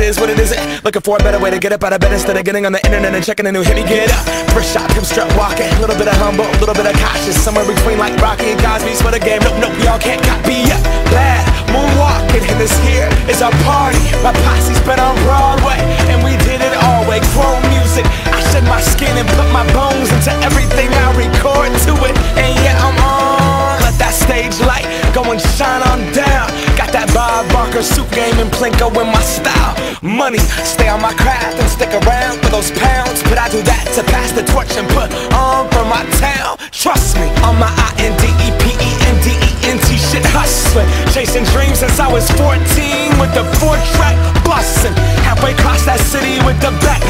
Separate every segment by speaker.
Speaker 1: is what it isn't. Looking for a better way to get up out of bed instead of getting on the internet and checking a new hit. Me get up, first shot, hip strut walking. A little bit of humble, a little bit of cautious. Somewhere between like Rocky and Cosby's for the game. Nope, nope, y'all can't copy up. Bad moonwalking, and this here is our party. My posse's been on Broadway, and we did it all way. Chrome music, I shed my skin and put my bones into everything I record to it. And yeah, I'm on. Let that stage light go and shine on down. Got that Bob Barker suit game and Plinko in my style. Money, stay on my craft and stick around for those pounds. But I do that to pass the torch and put on for my town. Trust me, on my INDEPENDENT shit hustling. Chasing dreams since I was 14 with the 4-track bustin'. Halfway across that city with the back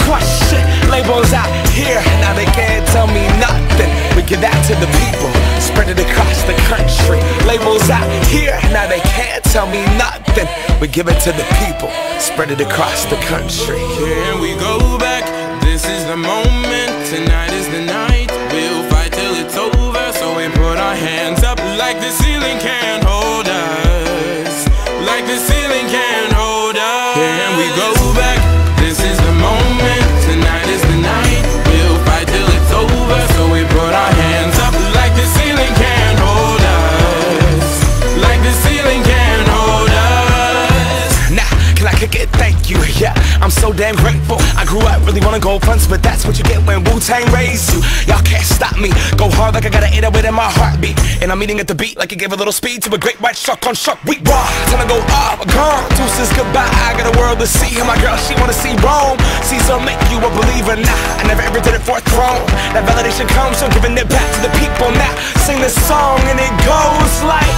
Speaker 1: crush shit. Labels out here, now they can't tell me nothing. We give that to the people, spread it across the country. Labels out here, now they can't tell me nothing. We give it to the people, spread it across the country.
Speaker 2: Here we go back, this is the moment. Tonight is the night, we'll fight till it's over. So we put our hands up like the ceiling can't hold us. Like the ceiling can't hold us. Here we go back, this is the moment. Tonight is the night, we'll fight till it's over. So we put our hands up like the ceiling can't hold us. Like the ceiling can't hold us.
Speaker 1: Nah, can I kick it? Thank you, yeah, I'm so damn grateful. I grew up really wanna go fronts, but that's what you get when Wu-Tang raised you. Y'all can't stop me, go hard like I got an 808 in my heartbeat. And I'm eating at the beat like it gave a little speed to a great white shark on shark week. Raw, time to go off, gone, deuces goodbye. I got a world to see, and my girl, she wanna see Rome. Caesar make you a believer, nah, I never ever did it for a throne. That validation comes from giving it back to the people. Now, sing this song and it goes like,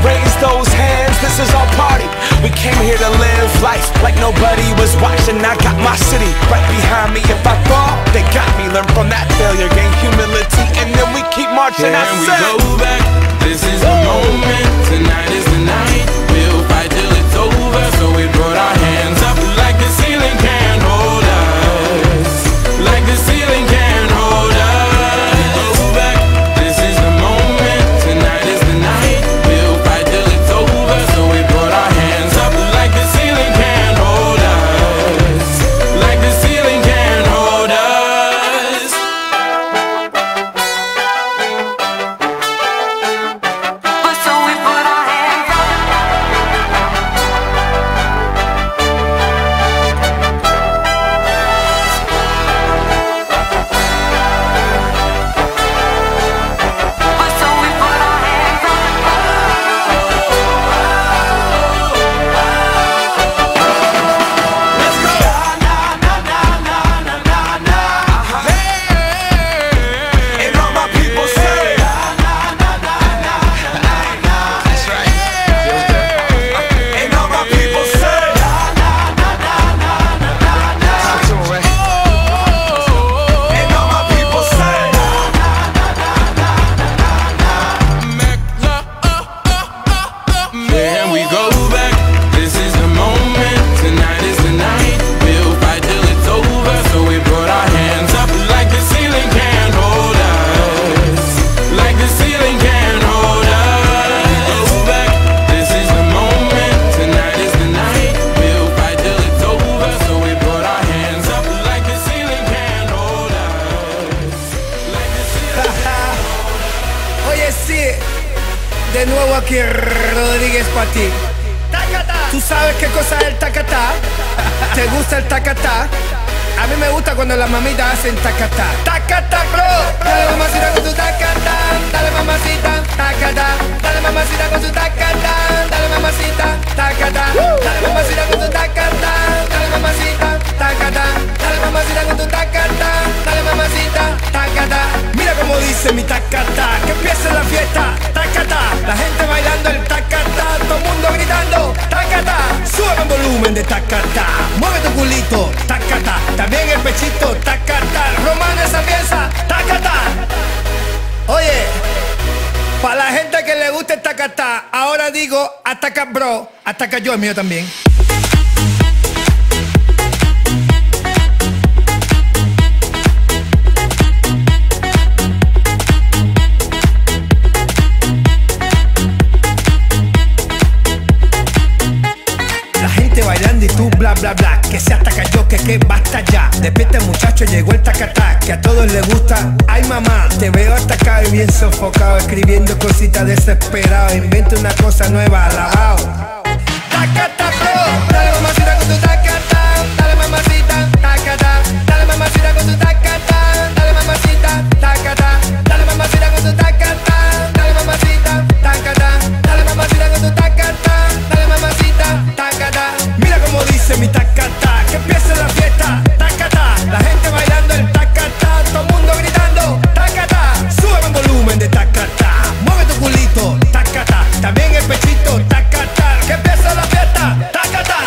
Speaker 1: raise those hands, this is our party. We came here to live life like nobody was watching. I got my city right behind me. If I fall, they got me. Learn from that failure, gain humility, and then we keep marching.
Speaker 2: And we go back, this is the moment. Tonight is the night, we'll fight till it's over. So we put our hands up like the ceiling can't hold us. Like the ceiling can't hold us. Go back, this is the moment. Tonight is the night, we'll fight till it's over. So we put our hands up like the ceiling can't hold us. Like the ceiling can't hold us.
Speaker 3: So we put our hands up. So we put our hands up.
Speaker 1: Let's go. And all my people say, that's right. And all my people say, talk to 'em, Ray. And all my people say,
Speaker 2: Here we go back, this is the moment. Tonight is the night, we'll fight till it's over. So we put our hands up like the ceiling can't hold us. Like the ceiling can't hold us. Go back, this is the moment. Tonight is the night, we'll fight till it's over. So we put our hands up like the ceiling can't hold us. Like the ceiling.
Speaker 4: Oye, sí, de nuevo aquí Rodríguez para ti. ¿Tú sabes qué cosa es el tacatá? ¿Te gusta el tacatá? A mí me gusta cuando las mamitas hacen tacatá. Tacatá, bro. Dale mamacita con tu tacatá. Dale mamacita, tacatá. Dale mamacita con tu tacatá. Dale mamacita, tacatá. Dale mamacita con tu tacatá. Dale mamacita, tacatá. Dale mamacita con tu tacatá. Dale mamacita, tacatá. Mira cómo dice mi tacatá. Que empiece la fiesta, tacatá. La gente bailando el tacatá. Todo el mundo gritando, tacatá. Sube el volumen de tacatá. Mueve tu culito, tacatá. También el pechito, tacatá. Romana esa pieza, tacatá. Oye, para la gente que le gusta el tacatá, ahora digo ataca bro, ataca yo, el mío también. La gente bailando bla bla bla, que se ataca yo, que basta ya. Despierta muchacho, llegó el tacatá, que a todos les gusta. Ay mamá, te veo atacado y bien sofocado, escribiendo cositas desesperado. Inventa una cosa nueva, alabao. Tacatá, bro, dale mamacita con tu tacatá, dale mamacita, tacatá, dale mamacita con tu tacatá, dale mamacita, tacatá, dale mamacita con tu tacatá, dale mamacita, tacatá, dale mamacita con tu tacatá, dale mamacita, tacatá. Mira como dice mi tacatá, que empiece la fiesta, tacatá, la gente bailando el tacatá, todo el mundo gritando, tacatá, sube el volumen de tacatá, mueve tu culito, tacatá, también el pechito, tacatá, que empiece la fiesta, tacatá.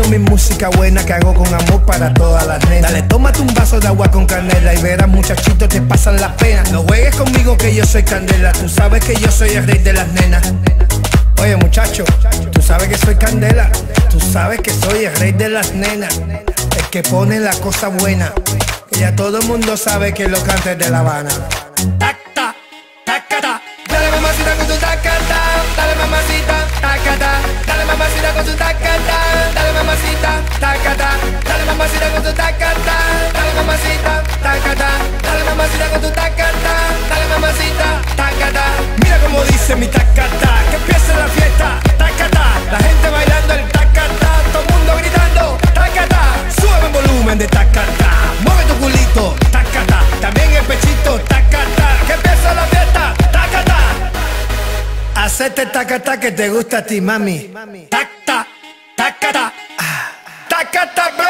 Speaker 4: Mi música buena que hago con amor para todas las nenas. Dale, tómate un vaso de agua con canela y verás muchachitos te pasan la pena. No juegues conmigo que yo soy candela, tú sabes que yo soy el rey de las nenas. Oye muchacho, tú sabes que soy candela, tú sabes que soy el rey de las nenas, el que pone la cosa buena, que ya todo el mundo sabe que lo canta es de La Habana. Tacta, tacata, dale mamacita con tu tacata, dale mamacita, tacata, dale mamacita con tu tacata, dale mamacita, tacata, dale mamacita con tu tacata, dale mamacita, tacata, dale mamacita con tu tacata, dale mamacita, tacata. Mira como dice mi tacata, que empiece la fiesta, tacata, la gente bailando el tacata, todo el mundo gritando, tacata, sube el volumen de tacata, mueve tu culito, tacata, también el pechito, tacata, que empiece la fiesta, tacata. Hacete tacata que te gusta a ti, mami. Tacta, tacata, tacata, bro.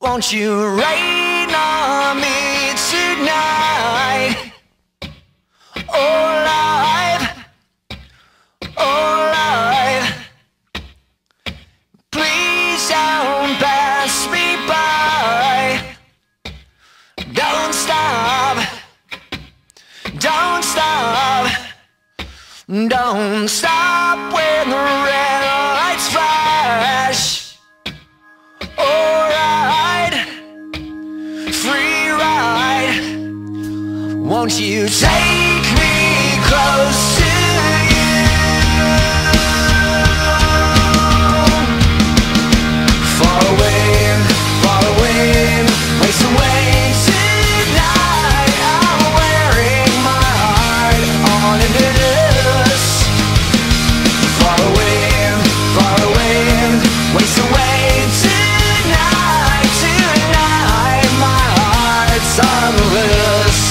Speaker 5: Won't you rain on me tonight? Oh, life, please don't pass me by. Don't stop, don't stop, don't stop when the red lights flash. Won't you take me close to you? Far away, waste away tonight. I'm wearing my heart on a necklace. Far away, waste away tonight. Tonight my heart's on the loose.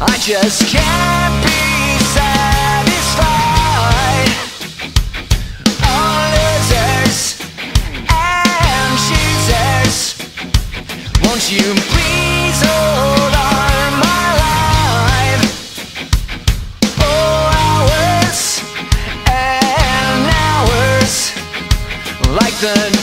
Speaker 5: I just can't be satisfied. All losers and choosers, won't you please hold on my life? Oh, hours and hours, like the